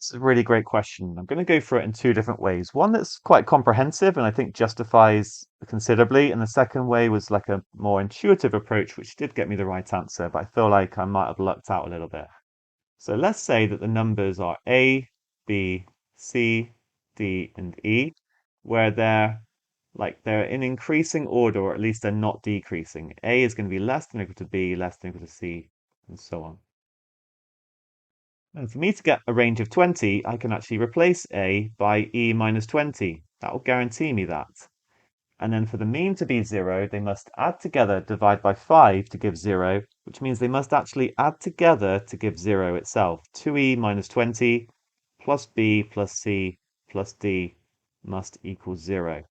It's a really great question. I'm going to go through it in two different ways. One that's quite comprehensive and I think justifies considerably, and the second way was like a more intuitive approach, which did get me the right answer, but I feel like I might have lucked out a little bit. So let's say that the numbers are A, B, C, D, and E, where they're in increasing order, or at least they're not decreasing. A is going to be less than or equal to B, less than or equal to C, and so on. And for me to get a range of 20, I can actually replace A by E minus 20. That will guarantee me that. And then for the mean to be 0, they must add together, divide by 5 to give 0, which means they must actually add together to give 0 itself. 2E minus 20 plus B plus C plus D must equal 0.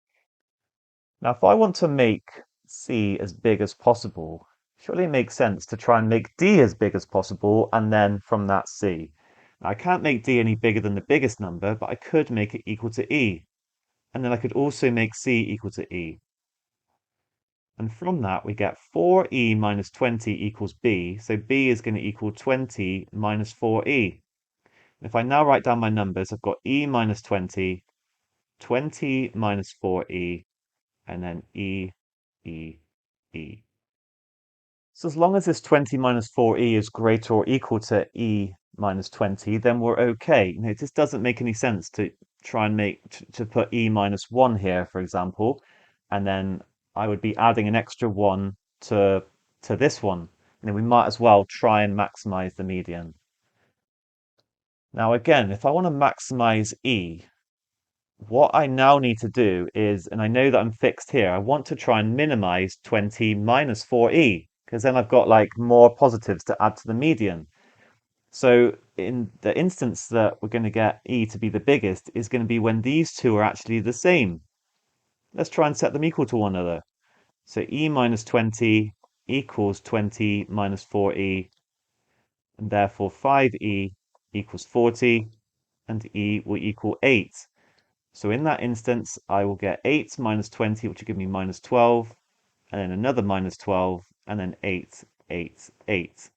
Now, if I want to make C as big as possible, surely it makes sense to try and make D as big as possible, and then from that C. Now, I can't make D any bigger than the biggest number, but I could make it equal to E. And then I could also make C equal to E. And from that, we get 4E minus 20 equals B. So B is going to equal 20 minus 4E. If I now write down my numbers, I've got E minus 20, 20 minus 4E, and then E, E, E. So as long as this 20 minus 4E is greater or equal to E minus 20, then we're okay. It just doesn't make any sense to try and to put E minus 1 here, for example, and then I would be adding an extra 1 to this one. And then we might as well try and maximize the median. Now again, if I want to maximize E, what I now need to do is, and I know that I'm fixed here, I want to try and minimize 20 minus 4e, because then I've got like more positives to add to the median. So in the instance that we're going to get e to be the biggest is going to be when these two are actually the same. Let's try and set them equal to one another. So e minus 20 equals 20 minus 4e, and therefore 5e equals 40, and e will equal 8. So in that instance, I will get 8 minus 20, which will give me minus 12, and then another minus 12, and then 8, 8, 8.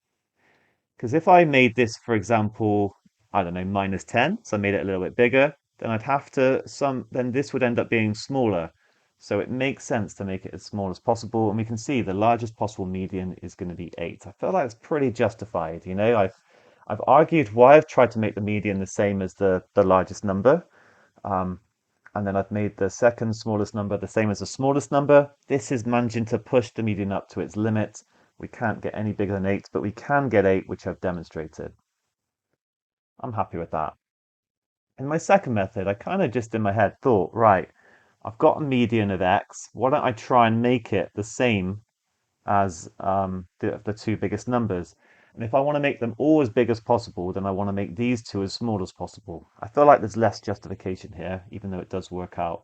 Because if I made this, for example, I don't know, minus 10, so I made it a little bit bigger, then then this would end up being smaller. So it makes sense to make it as small as possible. And we can see the largest possible median is going to be 8. I feel like it's pretty justified. I've argued why I've tried to make the median the same as the largest number. And then I've made the second smallest number the same as the smallest number. This is managing to push the median up to its limit. We can't get any bigger than 8, but we can get 8, which I've demonstrated. I'm happy with that. In my second method, I kind of just in my head thought, right, I've got a median of x. Why don't I try and make it the same as the two biggest numbers? And if I want to make them all as big as possible, then I want to make these two as small as possible. I feel like there's less justification here, even though it does work out.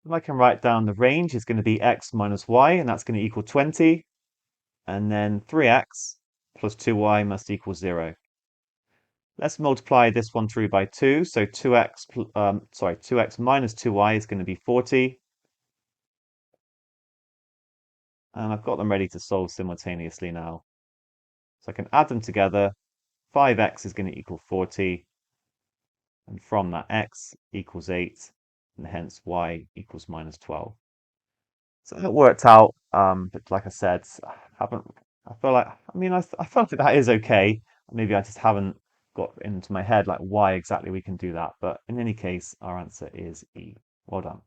And I can write down the range is going to be x minus y, and that's going to equal 20. And then 3x plus 2y must equal 0. Let's multiply this one through by 2. So 2x minus 2y is going to be 40. And I've got them ready to solve simultaneously now. So I can add them together. 5x is going to equal 40. And from that, x equals 8. And hence y equals minus 12. So that worked out. But like I said, I feel like, I felt like that is okay. Maybe I just haven't got into my head like why exactly we can do that. But in any case, our answer is E. Well done.